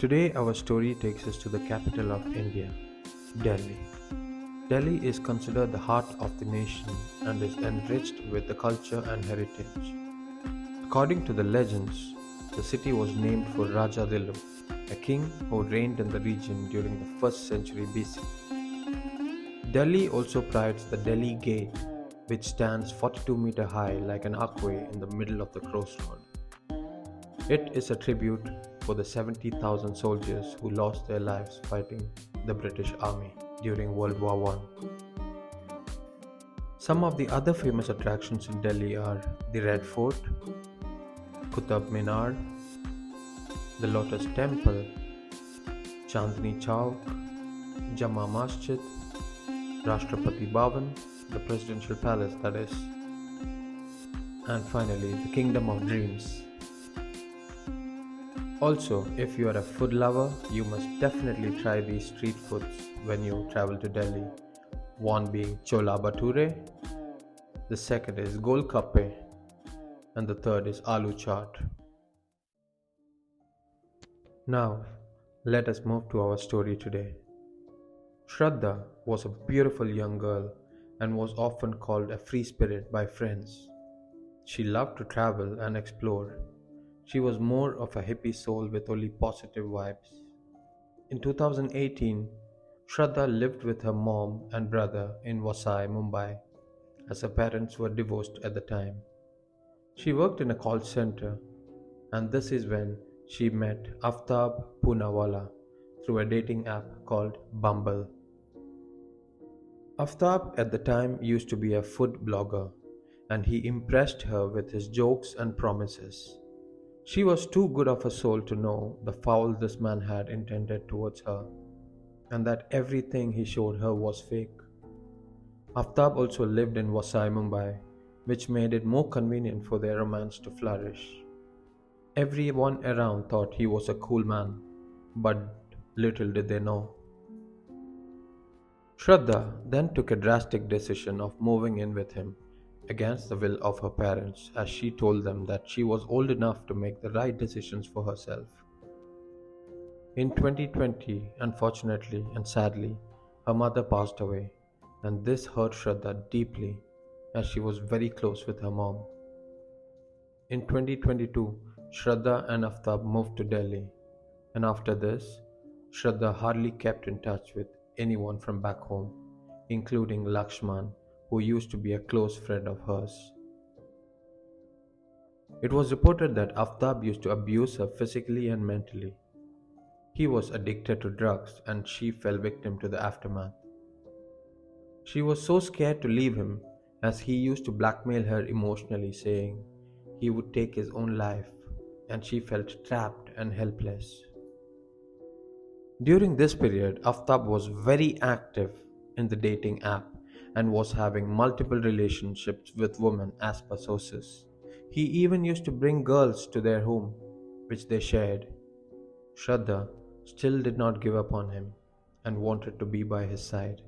Today, our story takes us to the capital of India, Delhi. Delhi is considered the heart of the nation and is enriched with the culture and heritage. According to the legends, the city was named for Raja Dillu, a king who reigned in the region during the 1st century BC. Delhi also prides the Delhi Gate, which stands 42-meter high like an archway in the middle of the crossroad. It is a tribute for the 70,000 soldiers who lost their lives fighting the British Army during World War I. Some of the other famous attractions in Delhi are the Red Fort, Qutub Minar, the Lotus Temple, Chandni Chowk, Jama Masjid, Rashtrapati Bhavan, the Presidential Palace that is, and finally the Kingdom of Dreams. Also, if you are a food lover, you must definitely try these street foods when you travel to Delhi. One being Chola Bhature, the second is Golgappe, and the third is Aloo Chaat. Now, let us move to our story today. Shraddha was a beautiful young girl and was often called a free spirit by friends. She loved to travel and explore. She was more of a hippie soul with only positive vibes. In 2018, Shraddha lived with her mom and brother in Vasai, Mumbai, as her parents were divorced at the time. She worked in a call center, and this is when she met Aftab Poonawalla through a dating app called Bumble. Aftab at the time used to be a food blogger, and he impressed her with his jokes and promises. She was too good of a soul to know the foul this man had intended towards her, and that everything he showed her was fake. Aftab also lived in Vasai, Mumbai, which made it more convenient for their romance to flourish. Everyone around thought he was a cool man, but little did they know. Shraddha then took a drastic decision of moving in with him against the will of her parents, as she told them that she was old enough to make the right decisions for herself. In 2020, unfortunately and sadly, her mother passed away, and this hurt Shraddha deeply as she was very close with her mom. In 2022, Shraddha and Aftab moved to Delhi, and after this, Shraddha hardly kept in touch with anyone from back home, including Lakshman, who used to be a close friend of hers. It was reported that Aftab used to abuse her physically and mentally. He was addicted to drugs and she fell victim to the aftermath. She was so scared to leave him as he used to blackmail her emotionally, saying he would take his own life, and she felt trapped and helpless. During this period, Aftab was very active in the dating app and was having multiple relationships with women as per sources. He even used to bring girls to their home, which they shared. Shraddha still did not give up on him and wanted to be by his side.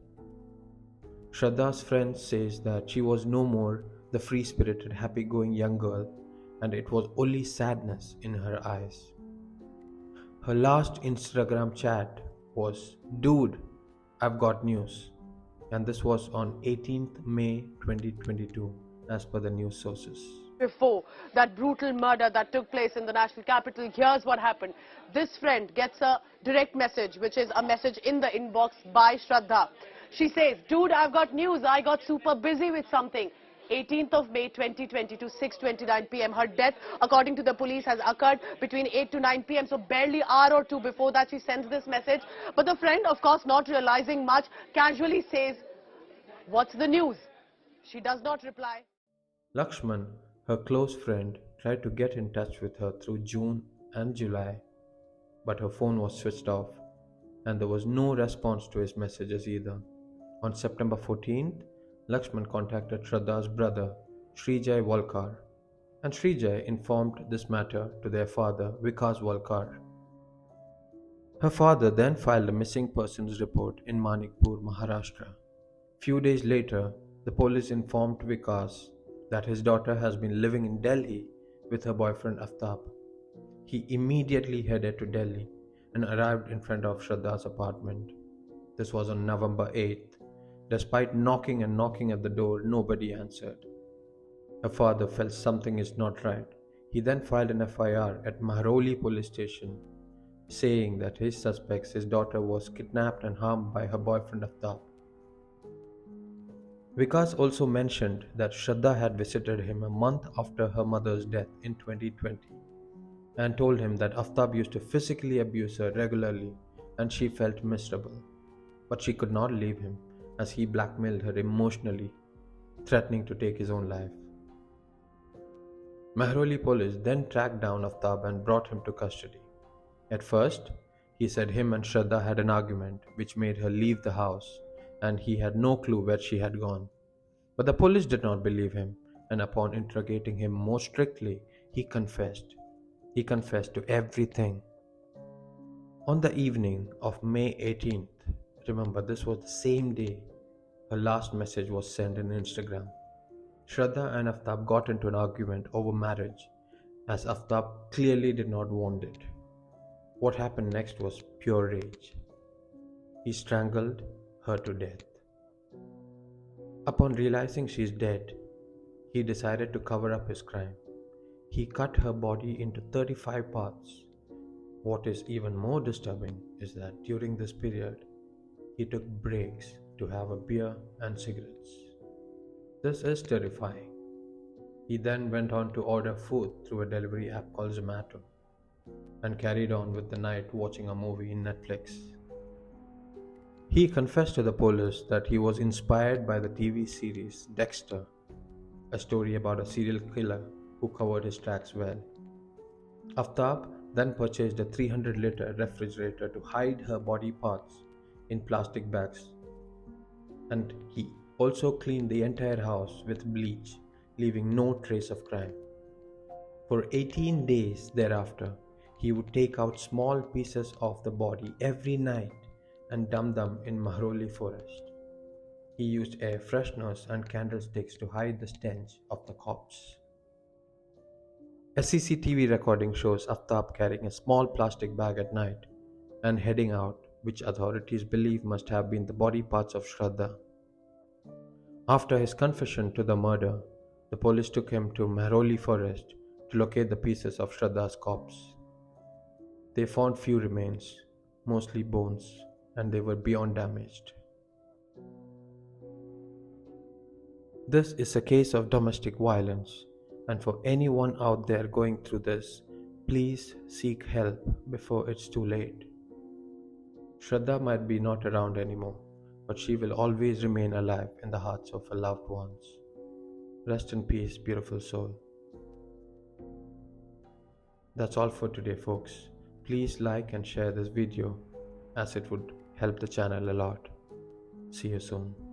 Shraddha's friend says that she was no more the free-spirited, happy-going young girl, and it was only sadness in her eyes. Her last Instagram chat was, "Dude, I've got news," and this was on 18th May 2022 as per the news sources. Before that brutal murder that took place in the national capital, here's what happened. This friend gets a direct message, which is a message in the inbox by Shraddha. She says, "Dude, I've got news. I got super busy with something." 18th of May 2022, 6:29 p.m. Her death, according to the police, has occurred between 8 to 9 p.m. So barely an hour or two before that she sends this message. But the friend, of course, not realizing much, casually says, "What's the news?" She does not reply. Lakshman, her close friend, tried to get in touch with her through June and July, but her phone was switched off and there was no response to his messages either. On September 14th, Lakshman contacted Shraddha's brother, Srijay Walkar, and Srijay informed this matter to their father, Vikas Walkar. Her father then filed a missing persons report in Manikpur, Maharashtra. Few days later, the police informed Vikas that his daughter has been living in Delhi with her boyfriend Aftab. He immediately headed to Delhi and arrived in front of Shraddha's apartment. This was on November 8th. Despite knocking and knocking at the door, nobody answered. Her father felt something is not right. He then filed an FIR at Mahroli police station, saying that he suspects his daughter was kidnapped and harmed by her boyfriend Aftab. Vikas also mentioned that Shraddha had visited him a month after her mother's death in 2020 and told him that Aftab used to physically abuse her regularly and she felt miserable. But she could not leave him as he blackmailed her emotionally, threatening to take his own life. Mahroli police then tracked down Aftab and brought him to custody. At first, he said him and Shraddha had an argument which made her leave the house and he had no clue where she had gone. But the police did not believe him, and upon interrogating him more strictly, he confessed. He confessed to everything. On the evening of May 18th, remember this was the same day her last message was sent on Instagram. Shraddha and Aftab got into an argument over marriage, as Aftab clearly did not want it. What happened next was pure rage. He strangled her to death. Upon realizing she is dead, he decided to cover up his crime. He cut her body into 35 parts. What is even more disturbing is that during this period, he took breaks to have a beer and cigarettes. This is terrifying. He then went on to order food through a delivery app called Zomato and carried on with the night watching a movie in Netflix. He confessed to the police that he was inspired by the TV series Dexter, a story about a serial killer who covered his tracks well. Aftab then purchased a 300-liter refrigerator to hide her body parts in plastic bags, and he also cleaned the entire house with bleach, leaving no trace of crime. For 18 days thereafter, he would take out small pieces of the body every night and dump them in Mahroli forest. He used air fresheners and candlesticks to hide the stench of the corpse. A CCTV recording shows Aftab carrying a small plastic bag at night and heading out, which authorities believe must have been the body parts of Shraddha. After his confession to the murder, the police took him to Mahroli forest to locate the pieces of Shraddha's corpse. They found few remains, mostly bones, and they were beyond damaged. This is a case of domestic violence, and for anyone out there going through this, please seek help before it's too late. Shraddha might be not around anymore, but she will always remain alive in the hearts of her loved ones. Rest in peace, beautiful soul. That's all for today, folks. Please like and share this video as it would help the channel a lot. See you soon.